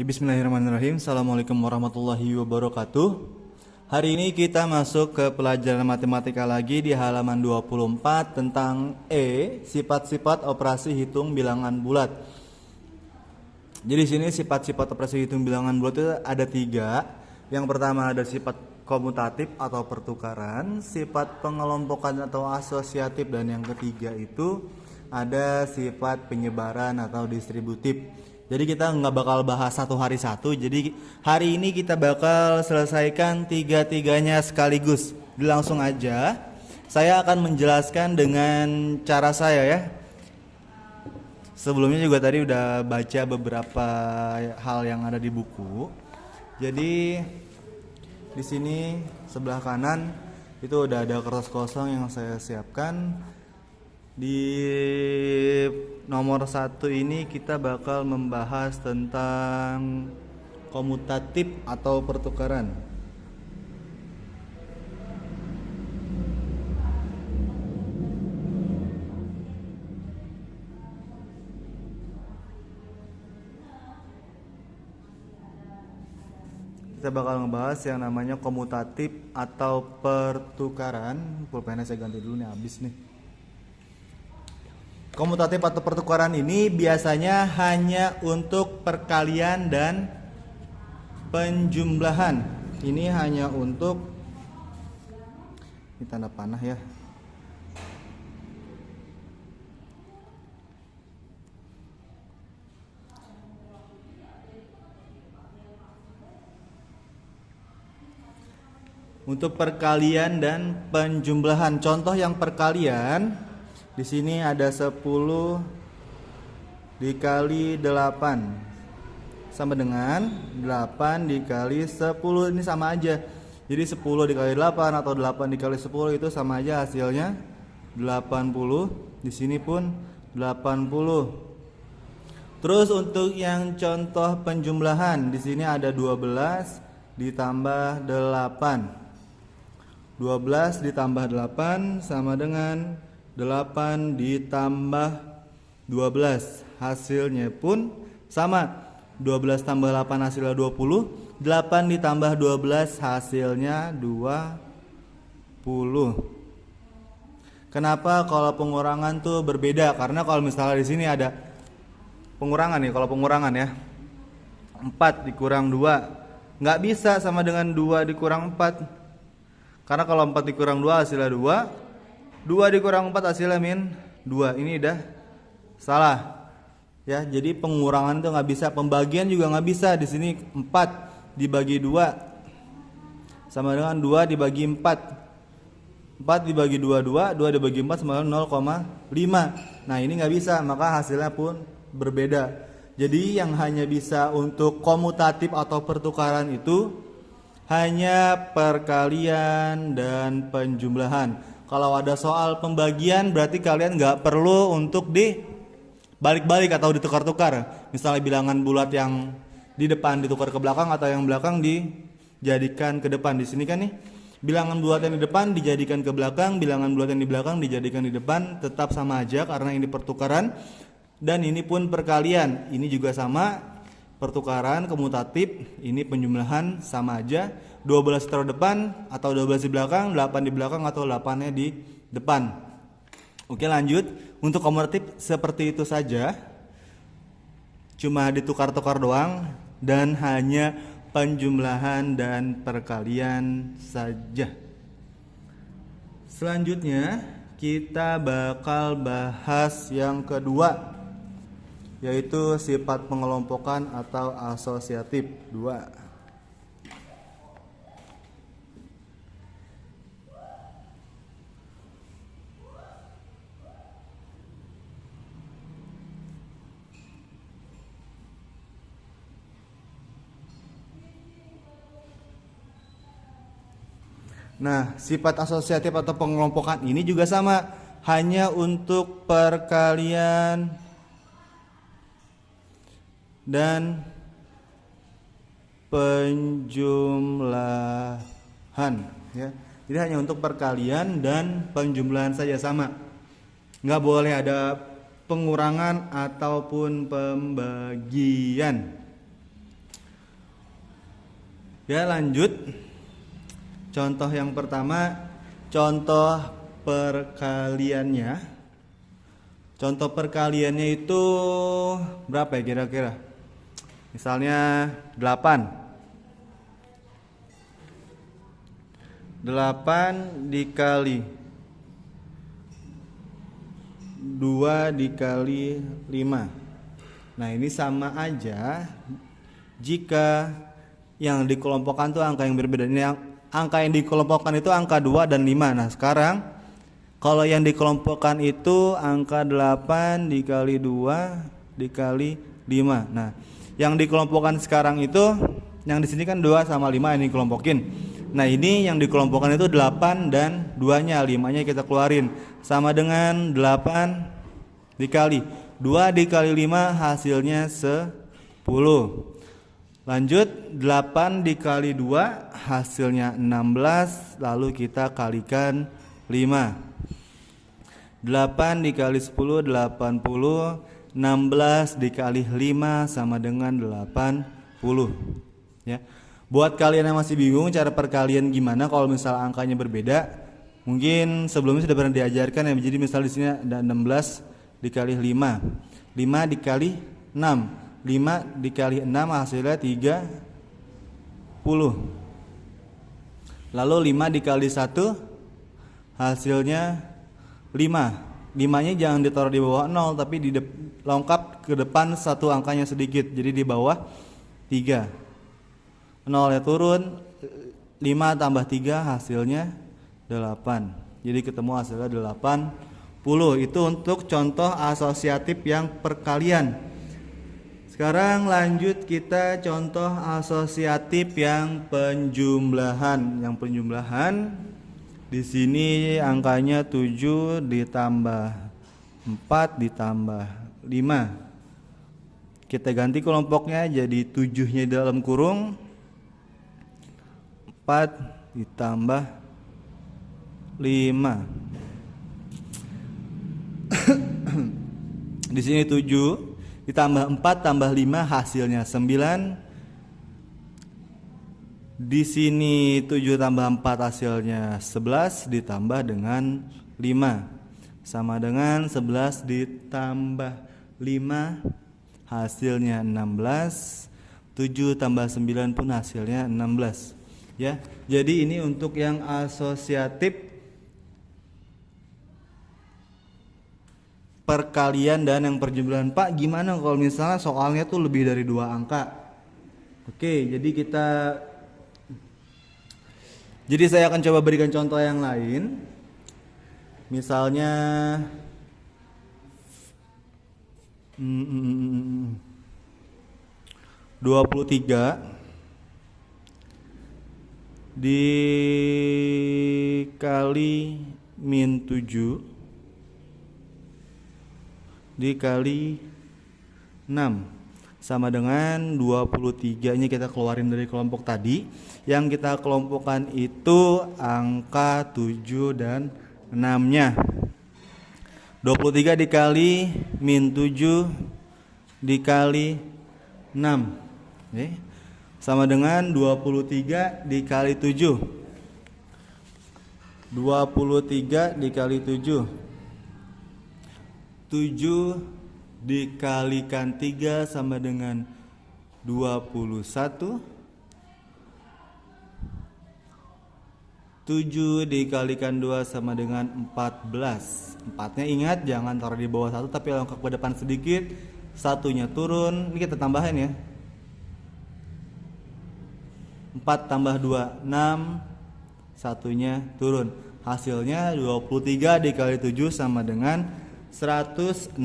Ya, bismillahirrahmanirrahim. Assalamualaikum warahmatullahi wabarakatuh. Hari ini kita masuk ke pelajaran matematika lagi di halaman 24 tentang sifat-sifat operasi hitung bilangan bulat. Jadi di sini sifat-sifat operasi hitung bilangan bulat itu ada 3. Yang pertama ada sifat komutatif atau pertukaran, sifat pengelompokan atau asosiatif, dan yang ketiga itu ada sifat penyebaran atau distributif. Jadi kita nggak bakal bahas satu hari satu. Jadi hari ini kita bakal selesaikan tiga-tiganya sekaligus. Langsung aja. Saya akan menjelaskan dengan cara saya ya. Sebelumnya juga tadi udah baca beberapa hal yang ada di buku. Jadi di sini sebelah kanan itu udah ada kertas kosong yang saya siapkan. Di nomor 1 ini kita bakal membahas tentang komutatif atau pertukaran. Kita bakal ngebahas yang namanya komutatif atau pertukaran. Pulpennya saya ganti dulu nih, habis nih. Komutatif atau pertukaran ini biasanya hanya untuk perkalian dan penjumlahan. Ini hanya untuk, ini tanda panah ya. Untuk perkalian dan penjumlahan. Contoh yang perkalian di sini ada 10 dikali 8 sama dengan 8 dikali 10. Ini sama aja. Jadi 10 dikali 8 atau 8 dikali 10 itu sama aja, hasilnya 80. Di sini pun 80. Terus untuk yang contoh penjumlahan, di sini ada 12 ditambah 8. 12 ditambah 8 sama dengan 8 ditambah 12, hasilnya pun sama. 12 tambah 8 hasilnya 20, 8 ditambah 12 hasilnya 20. Kenapa kalau pengurangan tuh berbeda? Karena kalau misalnya di sini ada pengurangan nih, kalau pengurangan ya 4 dikurang 2 nggak bisa sama dengan 2 dikurang 4. Karena kalau 4 dikurang 2 hasilnya 2 dikurang 4 hasilnya min 2. Ini udah salah ya. Jadi pengurangan itu nggak bisa, pembagian juga nggak bisa. Di sini 4 dibagi 2 sama dengan 2 dibagi 4. 4 dibagi 2 2 dibagi 4 sama dengan 0,5. Nah ini nggak bisa, maka hasilnya pun berbeda. Jadi yang hanya bisa untuk komutatif atau pertukaran itu hanya perkalian dan penjumlahan. Kalau ada soal pembagian berarti kalian nggak perlu untuk dibalik-balik atau ditukar-tukar. Misalnya bilangan bulat yang di depan ditukar ke belakang atau yang belakang dijadikan ke depan. Di sini kan nih bilangan bulat yang di depan dijadikan ke belakang, bilangan bulat yang di belakang dijadikan di depan, tetap sama aja karena ini pertukaran. Dan ini pun perkalian, ini juga sama. Pertukaran, komutatif, ini penjumlahan sama aja. 12 taruh depan atau 12 di belakang, 8 di belakang atau 8-nya di depan. Oke, lanjut. Untuk komutatif seperti itu saja. Cuma ditukar-tukar doang dan hanya penjumlahan dan perkalian saja. Selanjutnya kita bakal bahas yang kedua, yaitu sifat pengelompokan atau asosiatif 2. Nah, sifat asosiatif atau pengelompokan ini juga sama, hanya untuk perkalian dan penjumlahan ya. Jadi hanya untuk perkalian dan penjumlahan saja sama. Nggak boleh ada pengurangan ataupun pembagian. Ya, lanjut. Contoh yang pertama, contoh perkaliannya. Contoh perkaliannya itu berapa ya kira-kira? Misalnya 8. 8 dikali 2 dikali 5. Nah, ini sama aja jika yang dikelompokkan tuh angka yang berbeda. Ini angka yang dikelompokkan itu angka 2 dan 5. Nah, sekarang kalau yang dikelompokkan itu angka 8 dikali 2 dikali 5. Nah, yang dikelompokkan sekarang itu, yang di sini kan 2 sama 5 yang dikelompokin. Nah, ini yang dikelompokkan itu 8 dan 2-nya, 5-nya kita keluarin. Sama dengan 8 dikali 2 dikali 5 hasilnya 10. Lanjut, 8 dikali 2 hasilnya 16, lalu kita kalikan 5. 8 dikali 10 80, 16 dikali 5 sama dengan 80. Ya. Buat kalian yang masih bingung cara perkalian gimana kalau misal angkanya berbeda, mungkin sebelumnya sudah pernah diajarkan ya. Jadi misal di sini ada 16 dikali 5. 5 dikali 6. 5 dikali 6 hasilnya 30. Lalu 5 dikali 1 hasilnya 5. 5-nya jangan ditaruh di bawah 0, tapi lengkap ke depan satu angkanya sedikit. Jadi di bawah 3. 0-nya turun, 5 tambah 3 hasilnya 8. Jadi ketemu hasilnya 80. Itu untuk contoh asosiatif yang perkalian. Sekarang lanjut kita contoh asosiatif yang penjumlahan. Yang penjumlahan di sini angkanya 7 ditambah 4 ditambah 5. Kita ganti kelompoknya jadi 7-nya di dalam kurung, 4 ditambah 5. Di sini 7 ditambah 4 tambah 5 hasilnya 9. Di sini 7 tambah 4 hasilnya 11 ditambah dengan 5 sama dengan 11 ditambah 5 hasilnya 16. 7 tambah 9 pun hasilnya 16. Ya, jadi ini untuk yang asosiatif perkalian dan yang perjumlahan. Pak, gimana kalau misalnya soalnya tuh lebih dari 2 angka? Oke, jadi saya akan coba berikan contoh yang lain. Misalnya 23 dikali min 7 dikali 6 sama dengan 23. Nya kita keluarin dari kelompok tadi. Yang kita kelompokkan itu angka 7 dan 6-nya. 23 dikali min 7 dikali 6. Oke. Sama dengan 23 dikali 7. 23 dikali 7. 7 dikalikan 3 sama dengan 21. 7 dikalikan 2 sama dengan 14. 4-nya ingat jangan taruh di bawah 1 tapi lengkap ke depan sedikit. 1-nya turun. Ini kita tambahin ya. 4 tambah 2 6, 1-nya turun. Hasilnya 23 dikali 7 sama dengan 161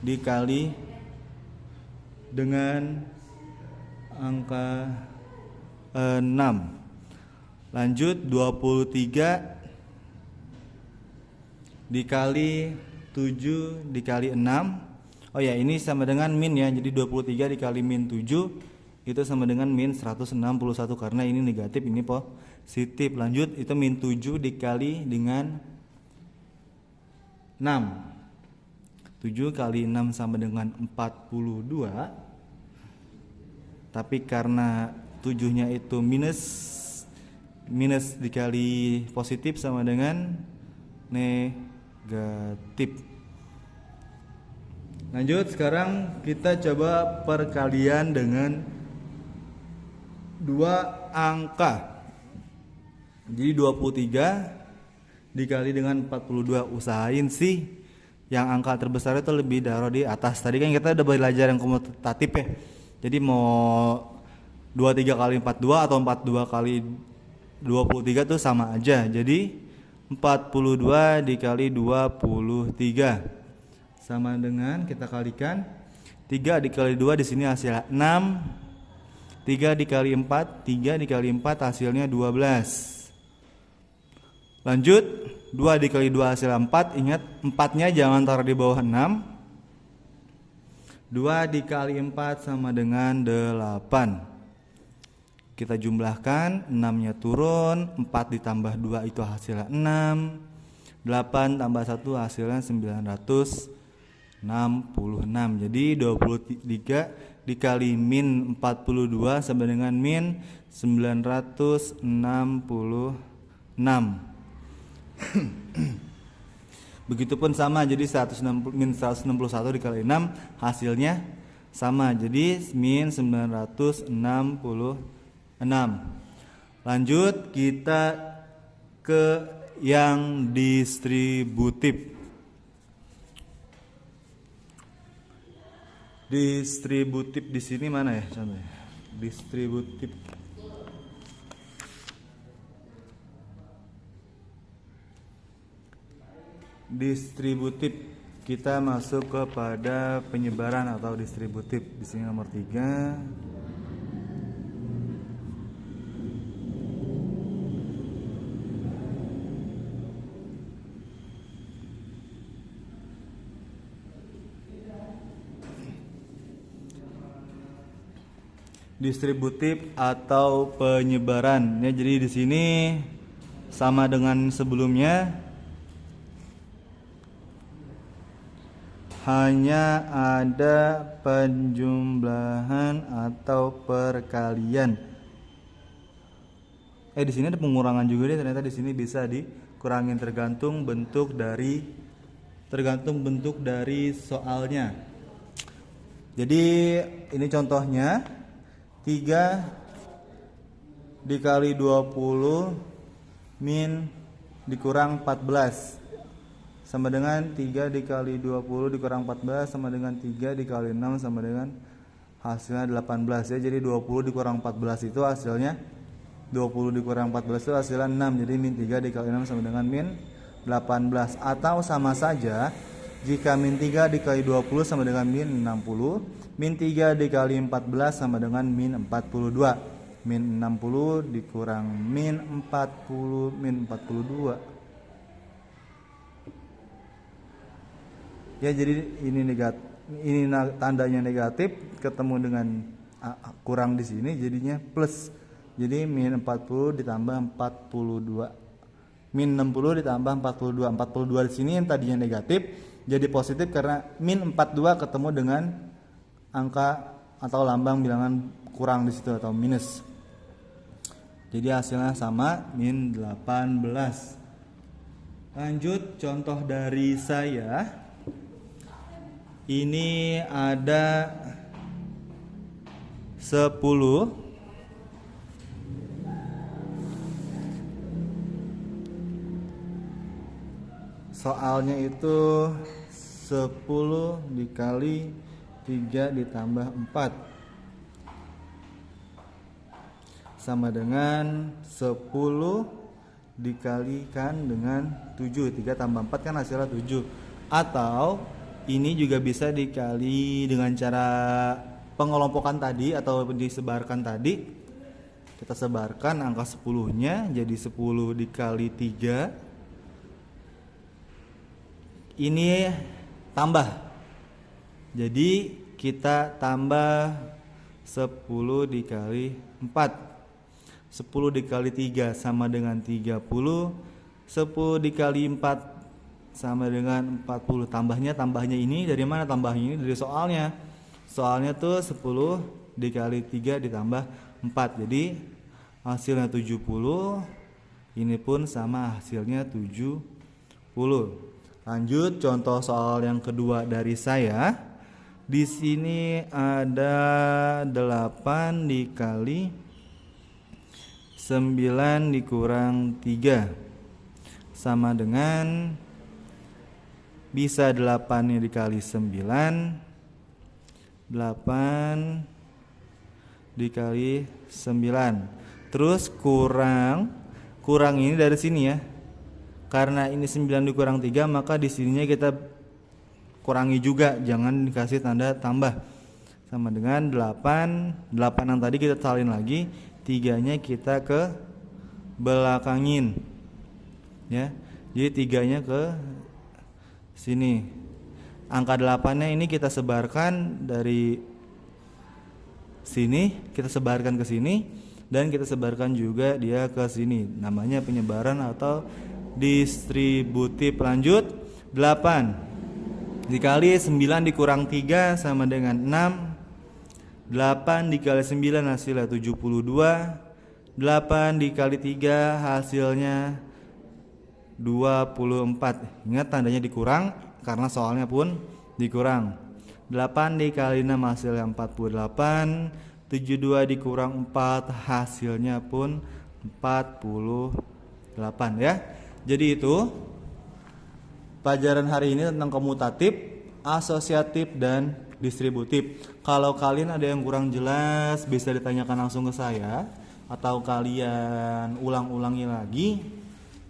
dikali dengan angka 6. Lanjut 23 dikali 7 dikali 6. Oh ya, ini sama dengan min ya. Jadi 23 dikali min 7 itu sama dengan min 161 karena ini negatif, ini positif. Lanjut, itu min 7 dikali dengan 6 7 kali 6 sama dengan 42. Tapi karena 7-nya itu minus dikali positif sama dengan negatif. Lanjut, sekarang kita coba perkalian dengan dua angka. Jadi 23 dikali dengan 42. Usahain sih yang angka terbesar itu lebih taruh di atas. Tadi kan kita udah belajar yang komutatif ya. Jadi mau 23 kali 42 atau 42 kali 23 tuh sama aja. Jadi 42 dikali 23 sama dengan, kita kalikan 3 dikali 2 di sini hasilnya 6. 3 dikali 4, 3 dikali 4 hasilnya 12. Lanjut, 2 dikali 2 hasil 4. Ingat 4-nya jangan taruh di bawah 6. 2 dikali 4 sama dengan 8. Kita jumlahkan, 6-nya turun, 4 ditambah 2 itu hasilnya 6. 8 tambah 1 hasilnya 966. Jadi 23 dikali min 42 sama dengan min 966. Begitupun sama, jadi 160 min 161 dikali 6 hasilnya sama, jadi min 966. Lanjut, kita ke yang distributif. Distributif di sini mana ya contohnya? Distributif. Distributif kita masuk kepada penyebaran atau distributif. Di sini nomor 3. Distributif atau penyebaran. Ya, jadi di sini sama dengan sebelumnya, hanya ada penjumlahan atau perkalian. Di sini ada pengurangan juga nih, ternyata di sini bisa dikurangin tergantung bentuk dari soalnya. Jadi ini contohnya, 3 dikali 20 min dikurang 14 sama dengan 3 dikali 20 dikurang 14 sama dengan 3 dikali 6 sama dengan hasilnya 18 ya. Jadi 20 dikurang 14 itu hasilnya 20 dikurang 14 itu hasilnya 6. Jadi min 3 dikali 6 sama dengan min 18. Atau sama saja jika min 3 dikali 20 sama dengan min 60, min 3 dikali 14 sama dengan min 42. Min 60 dikurang min 40, min 42. Ya, jadi ini negatif, ini tandanya negatif ketemu dengan kurang di sini jadinya plus. Jadi min 40 ditambah 42. Min 60 ditambah 42. 42 di sini yang tadinya negatif jadi positif karena min 42 ketemu dengan angka atau lambang bilangan kurang di situ atau minus. Jadi hasilnya sama, min 18. Lanjut, contoh dari saya. Ini ada 10 soalnya itu 10 dikali 3 ditambah 4 sama dengan 10 dikalikan dengan 7. 3 tambah 4 kan hasilnya 7. Atau ini juga bisa dikali dengan cara pengelompokan tadi atau disebarkan tadi. Kita sebarkan angka 10-nya jadi 10 dikali 3. Ini tambah. Jadi kita tambah 10 dikali 4. 10 dikali 3 sama dengan 30. 10 dikali 4 sama dengan 40. Tambahnya ini dari mana tambahnya? Ini dari soalnya. Soalnya tuh 10 dikali 3 ditambah 4. Jadi hasilnya 70. Ini pun sama, hasilnya 70. Lanjut contoh soal yang kedua dari saya. Di sini ada 8 dikali 9 dikurang 3 sama dengan, bisa 8 nya dikali 9, 8 dikali 9, terus kurang ini dari sini ya, karena ini 9 dikurang 3 maka di sininya kita kurangi juga, jangan dikasih tanda tambah, sama dengan 8 yang tadi kita salin lagi, 3-nya kita ke belakangin ya, jadi 3-nya ke sini. Angka 8-nya ini kita sebarkan dari sini, kita sebarkan ke sini, dan kita sebarkan juga dia ke sini. Namanya penyebaran atau distributif. Lanjut, 8 dikali 9 dikurang 3 sama dengan 6. 8 dikali 9 hasilnya 72. 8 dikali 3 hasilnya 24. Ingat tandanya dikurang karena soalnya pun dikurang. 8 dikali 6 hasilnya 48. 72 dikurang 4 hasilnya pun 48 ya. Jadi itu pelajaran hari ini tentang komutatif, asosiatif, dan distributif. Kalau kalian ada yang kurang jelas bisa ditanyakan langsung ke saya, atau kalian ulang-ulangi lagi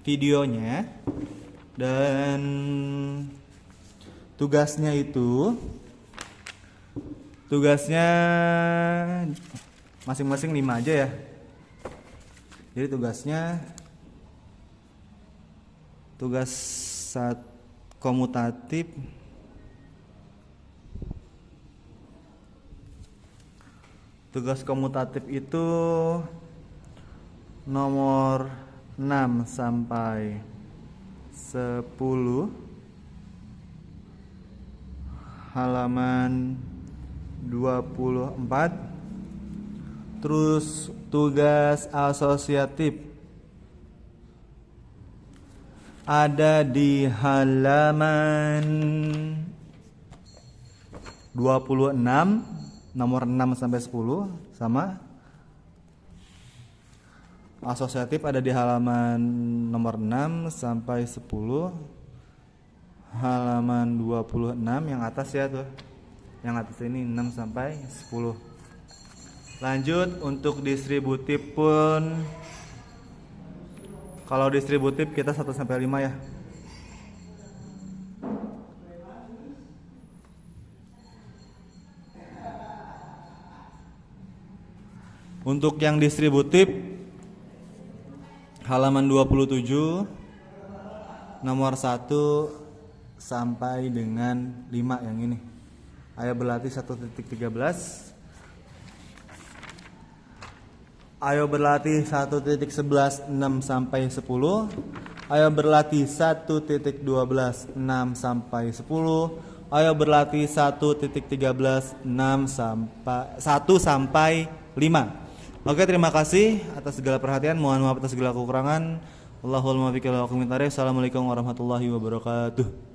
videonya. Dan tugasnya masing-masing 5 aja ya. Jadi tugas komutatif itu nomor 6 sampai 10 halaman 24. Terus tugas asosiatif ada di halaman 26, nomor 6 sampai 10 sama. Asosiatif ada di halaman nomor 6 sampai 10, halaman 26 yang atas ya tuh. Yang atas ini 6 sampai 10. Lanjut untuk distributif pun, kalau distributif kita 1 sampai 5 ya. Untuk yang distributif halaman 27 nomor 1 sampai dengan 5 yang ini. Ayo berlatih 1.13. Ayo berlatih 1.11 6 sampai 10. Ayo berlatih 1.12 6 sampai 10. Ayo berlatih 1.13 6 sampai 1 sampai 5. Oke, terima kasih atas segala perhatian. Mohon maaf atas segala kekurangan. Allahumma bika wa Assalamualaikum warahmatullahi wabarakatuh.